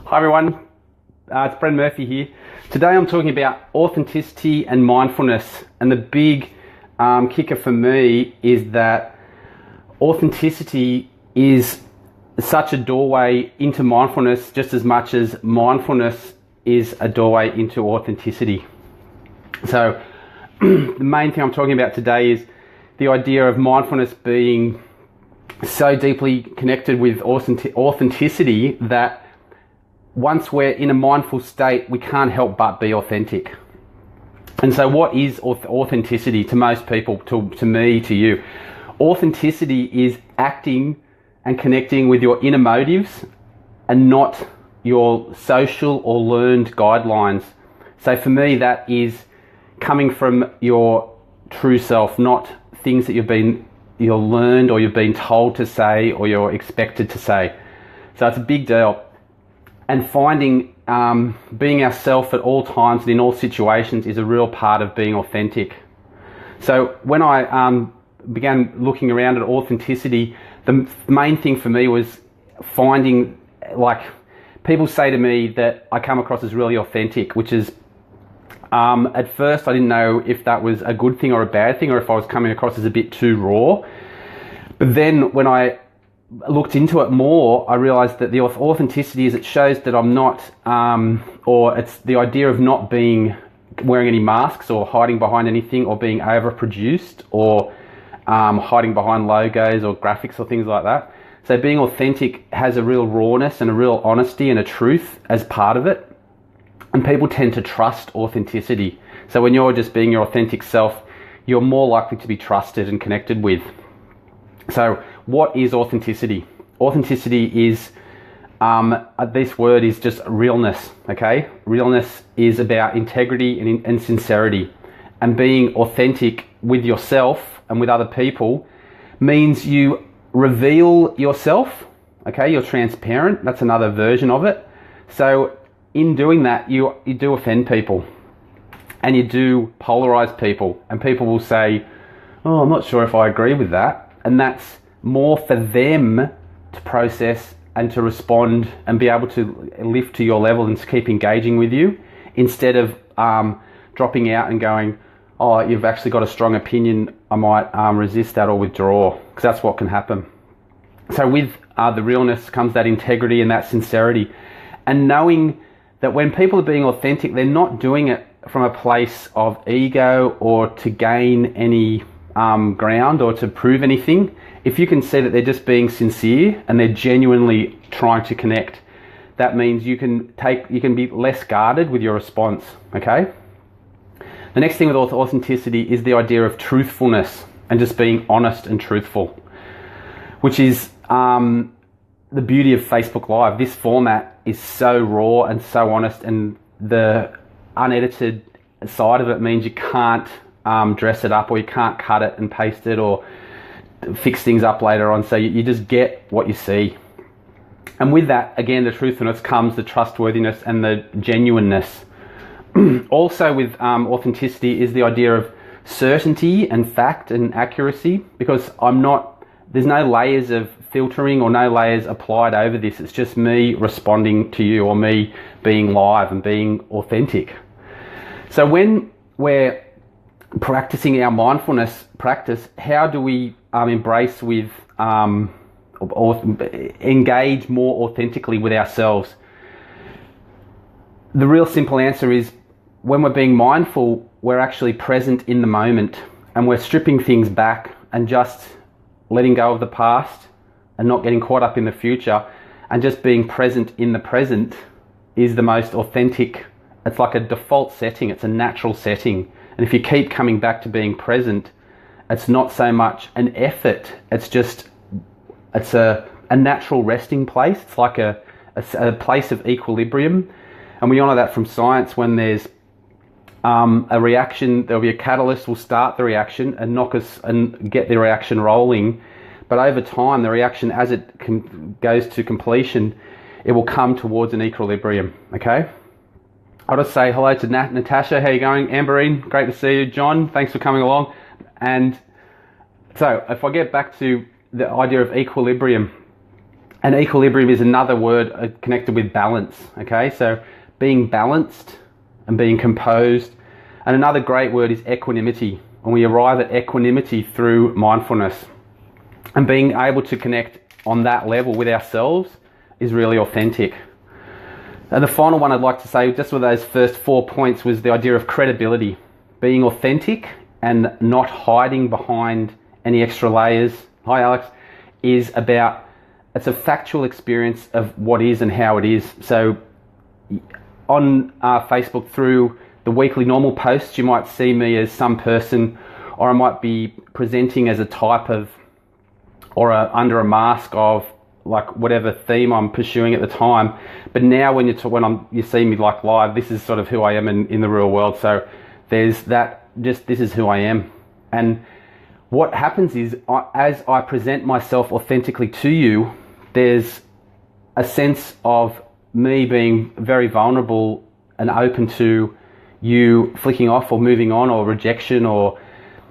Hi everyone, it's Bren Murphy here. Today I'm talking about authenticity and mindfulness, and the big kicker for me is that authenticity is such a doorway into mindfulness just as much as mindfulness is a doorway into authenticity. So the main thing I'm talking about today is the idea of mindfulness being so deeply connected with authenticity that once we're in a mindful state, we can't help but be authentic. And so what is authenticity to most people, to me, to you? Authenticity is acting and connecting with your inner motives and not your social or learned guidelines. So for me, that is coming from your true self, not things that you're learned or you've been told to say or you're expected to say. So it's a big deal. And finding being ourselves at all times and in all situations is a real part of being authentic. So when I began looking around at authenticity, the main thing for me was finding, like, people say to me that I come across as really authentic, which is, at first I didn't know if that was a good thing or a bad thing, or if I was coming across as a bit too raw. But then when I looked into it more, I realized that the authenticity is it shows that I'm not, or it's the idea of not wearing any masks or hiding behind anything or being overproduced or hiding behind logos or graphics or things like that. So being authentic has a real rawness and a real honesty and a truth as part of it. And people tend to trust authenticity. So when you're just being your authentic self, you're more likely to be trusted and connected with. So what is authenticity? Authenticity is, this word is just realness, okay? Realness is about integrity and sincerity. And being authentic with yourself and with other people means you reveal yourself, okay? You're transparent, that's another version of it. So in doing that, you do offend people and you do polarize people, and people will say, oh, I'm not sure if I agree with that. And that's more for them to process and to respond and be able to lift to your level and to keep engaging with you, instead of dropping out and going, oh, you've actually got a strong opinion, I might resist that or withdraw, because that's what can happen. So with the realness comes that integrity and that sincerity, and knowing that when people are being authentic, they're not doing it from a place of ego or to gain any ground or to prove anything. If you can see that they're just being sincere and they're genuinely trying to connect, that means you can be less guarded with your response, okay? The next thing with authenticity is the idea of truthfulness and just being honest and truthful, which is the beauty of Facebook Live. This format is so raw and so honest, and the unedited side of it means you can't dress it up, or you can't cut it and paste it or fix things up later on. So you just get what you see. And with that, again, the truthfulness comes the trustworthiness and the genuineness. Also with authenticity is the idea of certainty and fact and accuracy, because there's no layers of filtering or no layers applied over this. It's just me responding to you, or me being live and being authentic. So when we're practicing our mindfulness practice, how do we embrace with or engage more authentically with ourselves? The real simple answer is, when we're being mindful, we're actually present in the moment, and we're stripping things back and just letting go of the past and not getting caught up in the future, and just being present in the present is the most authentic. It's like a default setting, it's a natural setting. And if you keep coming back to being present, it's not so much an effort, it's a natural resting place. It's like a place of equilibrium. And we honour that from science. When there's a reaction, there'll be a catalyst will start the reaction and knock us and get the reaction rolling. But over time, the reaction, as it goes to completion, it will come towards an equilibrium, okay? I'll just say hello to Natasha. How you going? Amberine, great to see you. John, thanks for coming along. And so if I get back to the idea of equilibrium, And equilibrium is another word connected with balance, okay? So being balanced and being composed. And another great word is equanimity. And we arrive at equanimity through mindfulness. And being able to connect on that level with ourselves is really authentic. And the final one I'd like to say, just with those first 4 points, was the idea of credibility. Being authentic and not hiding behind any extra layers. Hi, Alex. It's a factual experience of what is and how it is. So on Facebook, through the weekly normal posts, you might see me as some person, or I might be presenting as a type of, or under a mask of like whatever theme I'm pursuing at the time. But now when you see me like live, this is sort of who I am in the real world. So there's that, just this is who I am. And what happens is, as I present myself authentically to you, there's a sense of me being very vulnerable and open to you flicking off or moving on, or rejection, or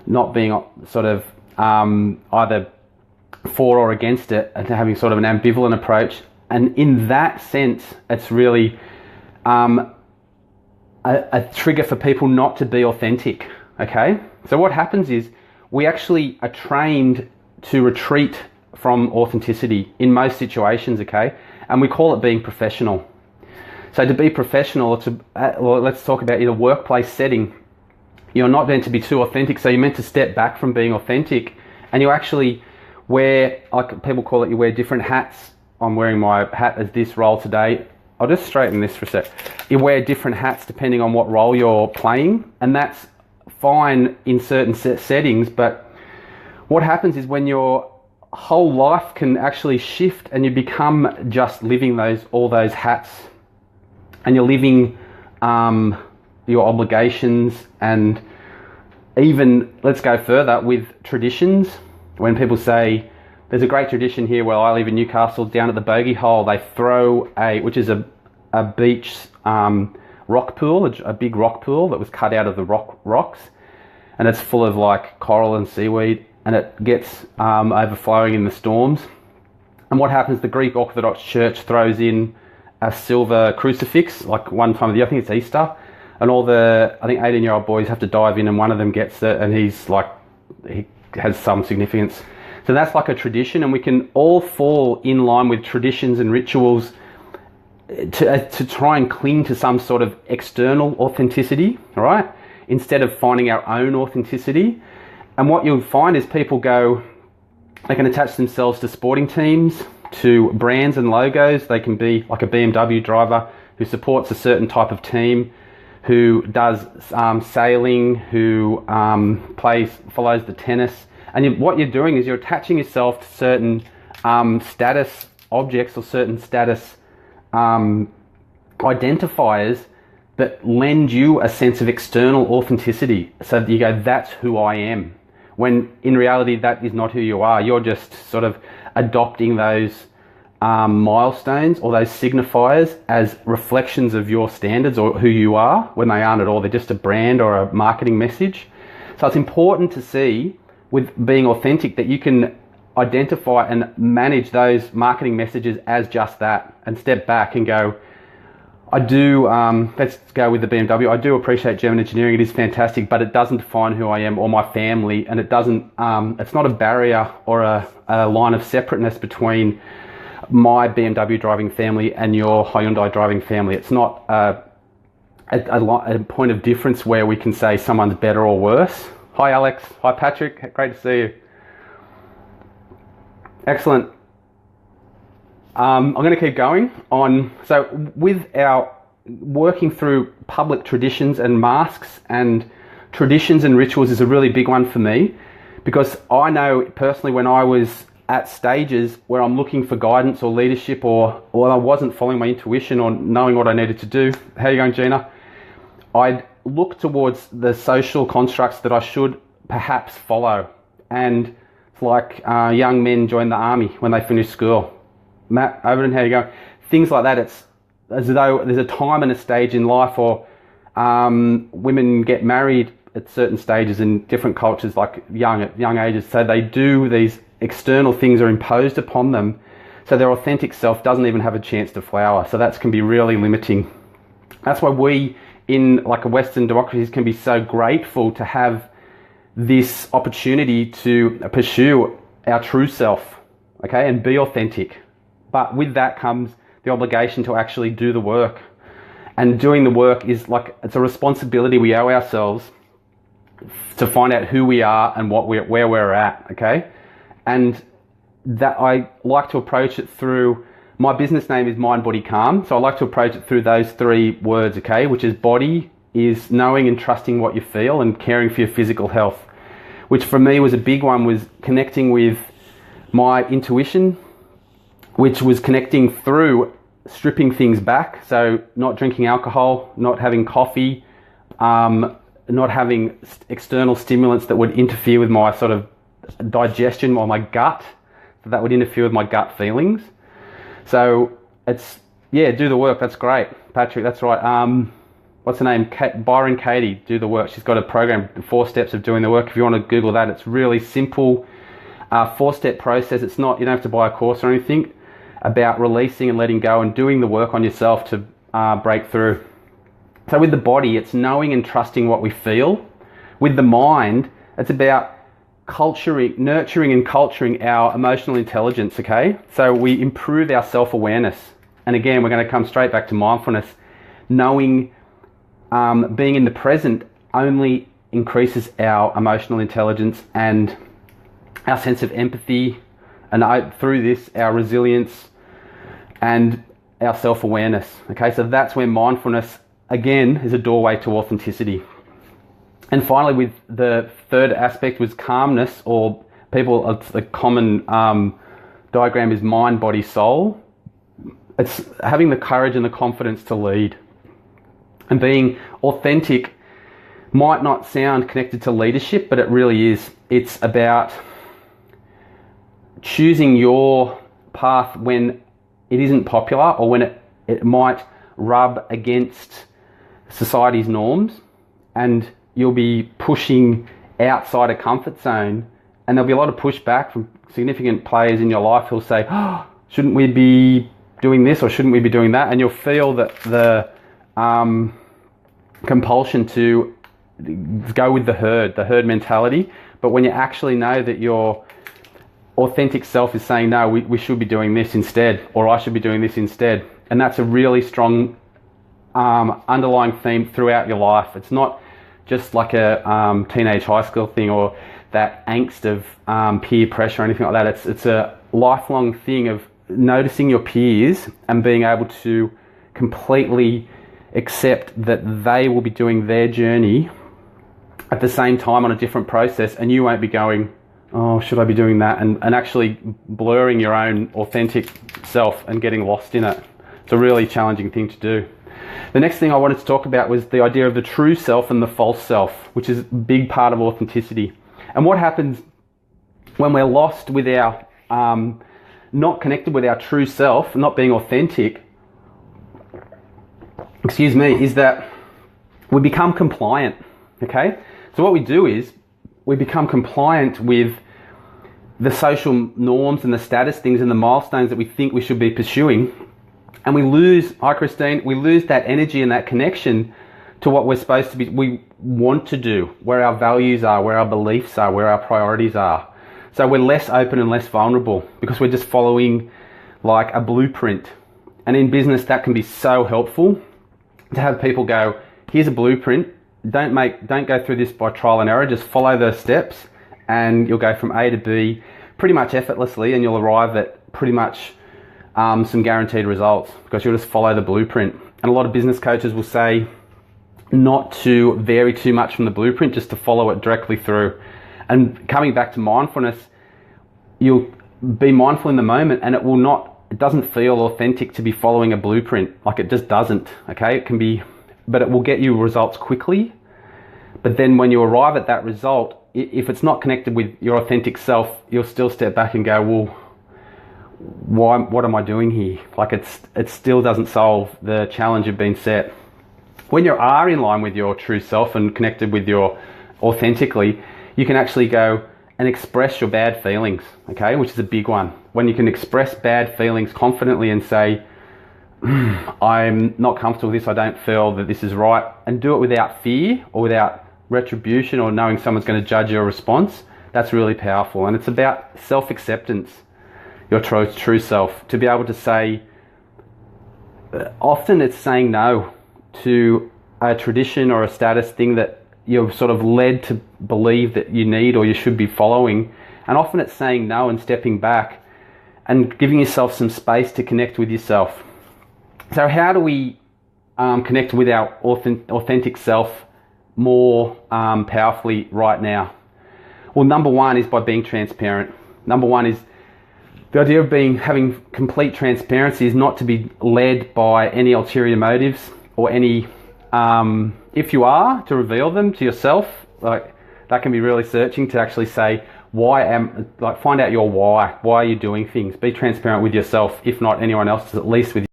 not being sort of either for or against it, and having sort of an ambivalent approach. And in that sense, it's really a trigger for people not to be authentic, okay? So what happens is, we actually are trained to retreat from authenticity in most situations, okay? And we call it being professional. So to be professional, let's talk about in a workplace setting, you're not meant to be too authentic, so you're meant to step back from being authentic, and you actually wear, like people call it, you wear different hats. I'm wearing my hat as this role today. I'll just straighten this for a sec. You wear different hats depending on what role you're playing, and that's fine in certain settings, but what happens is when your whole life can actually shift and you become just living all those hats, and you're living your obligations, and even, let's go further with traditions. When people say, there's a great tradition here where I live in Newcastle, down at the bogey hole, they throw which is a beach rock pool, a big rock pool that was cut out of the rocks, and it's full of like coral and seaweed, and it gets overflowing in the storms. And what happens, the Greek Orthodox Church throws in a silver crucifix, like one time of the year, I think it's Easter, and all the, I think 18-year-old boys have to dive in, and one of them gets it, and he has some significance. So that's like a tradition, and we can all fall in line with traditions and rituals to try and cling to some sort of external authenticity, all right, instead of finding our own authenticity. And what you'll find is people they can attach themselves to sporting teams, to brands and logos. They can be like a BMW driver who supports a certain type of team, who does sailing, who follows the tennis. And what you're doing is you're attaching yourself to certain status objects or certain status identifiers that lend you a sense of external authenticity, so that you go, that's who I am. When in reality, that is not who you are. You're just sort of adopting those milestones or those signifiers as reflections of your standards or who you are, when they aren't at all. They're just a brand or a marketing message. So it's important to see, with being authentic, that you can identify and manage those marketing messages as just that, and step back and go, I do, let's go with the BMW. I do appreciate German engineering. It is fantastic, but it doesn't define who I am or my family. And it doesn't, it's not a barrier or a line of separateness between my BMW driving family and your Hyundai driving family. It's not a point of difference where we can say someone's better or worse. Hi, Alex. Hi, Patrick. Great to see you. Excellent. I'm going to keep going on. So with our working through public traditions and masks, and traditions and rituals is a really big one for me, because I know personally when I was at stages where I'm looking for guidance or leadership, or I wasn't following my intuition or knowing what I needed to do. How are you going, Gina? I'd look towards the social constructs that I should perhaps follow. And it's like young men join the army when they finish school. Matt Overton, how you going? Things like that. It's as though there's a time and a stage in life, or women get married at certain stages in different cultures, like at young ages. So they do these external things are imposed upon them, So their authentic self doesn't even have a chance to flower. So that can be really limiting. That's why we in like a Western democracies can be so grateful to have this opportunity to pursue our true self, okay, and be authentic. But with that comes the obligation to actually do the work. And doing the work is like, it's a responsibility we owe ourselves to find out who we are and where we're at, okay? And that I like to approach it through, my business name is Mindbodycalm, so I like to approach it through those three words, okay? Which is body is knowing and trusting what you feel and caring for your physical health, which for me was a big one, was connecting with my intuition, which was connecting through stripping things back. So not drinking alcohol, not having coffee, not having external stimulants that would interfere with my sort of digestion or my gut, that would interfere with my gut feelings. So it's, yeah, do the work. That's great, Patrick. That's right. What's her name? Byron Katie, do the work. She's got a program, 4 steps of doing the work. If you want to Google that, it's really simple, 4-step process. It's not, you don't have to buy a course or anything, about releasing and letting go and doing the work on yourself to break through. So with the body, it's knowing and trusting what we feel. With the mind, it's about nurturing and culturing our emotional intelligence, okay? So we improve our self-awareness. And again, we're going to come straight back to mindfulness. Knowing, being in the present only increases our emotional intelligence and our sense of empathy, and through this, our resilience and our self-awareness. Okay, so that's where mindfulness, again, is a doorway to authenticity. And finally, with the third aspect was calmness, or the common diagram is mind, body, soul. It's having the courage and the confidence to lead. And being authentic might not sound connected to leadership, but it really is. It's about choosing your path when it isn't popular, or when it might rub against society's norms, and you'll be pushing outside a comfort zone, and there'll be a lot of pushback from significant players in your life who'll say, oh, shouldn't we be doing this or shouldn't we be doing that? And you'll feel that the compulsion to go with the herd mentality. But when you actually know that your authentic self is saying, no, we should be doing this instead, or I should be doing this instead. And that's a really strong underlying theme throughout your life. It's not just like a teenage high school thing, or that angst of peer pressure or anything like that. It's a lifelong thing of noticing your peers and being able to completely accept that they will be doing their journey at the same time on a different process, and you won't be going, oh, should I be doing that? And actually blurring your own authentic self and getting lost in it. It's a really challenging thing to do. The next thing I wanted to talk about was the idea of the true self and the false self, which is a big part of authenticity. And what happens when we're lost with our, not connected with our true self, not being authentic, is that we become compliant, okay? So what we do is we become compliant with the social norms and the status things and the milestones that we think we should be pursuing. And we lose, hi Christine, we lose that energy and that connection to what we're supposed to be, we want to do, where our values are, where our beliefs are, where our priorities are. So we're less open and less vulnerable because we're just following like a blueprint. And in business, that can be so helpful to have people go, here's a blueprint. Don't go through this by trial and error. Just follow the steps and you'll go from A to B pretty much effortlessly, and you'll arrive at pretty much some guaranteed results because you'll just follow the blueprint. And a lot of business coaches will say not to vary too much from the blueprint, just to follow it directly through. And coming back to mindfulness, you'll be mindful in the moment, and it doesn't feel authentic to be following a blueprint. Like, it just doesn't, okay? It can be, but it will get you results quickly. But then when you arrive at that result, if it's not connected with your authentic self, you'll still step back and go, well, what am I doing here? Like, it still doesn't solve the challenge of being set. When you are in line with your true self and connected with your authentically, you can actually go and express your bad feelings, okay, which is a big one. when you can express bad feelings confidently and say, I'm not comfortable with this, I don't feel that this is right, and do it without fear or without retribution or knowing someone's going to judge your response, that's really powerful. And it's about self-acceptance, your true self, to be able to say, often it's saying no to a tradition or a status thing that you're sort of led to believe that you need or you should be following. And often it's saying no and stepping back and giving yourself some space to connect with yourself. So how do we connect with our authentic self more powerfully right now? Well, number one is by being transparent. Number one is the idea of having complete transparency is not to be led by any ulterior motives or any, if you are, to reveal them to yourself. Like, that can be really searching to actually say, find out your why. Why are you doing things? Be transparent with yourself, if not anyone else, at least with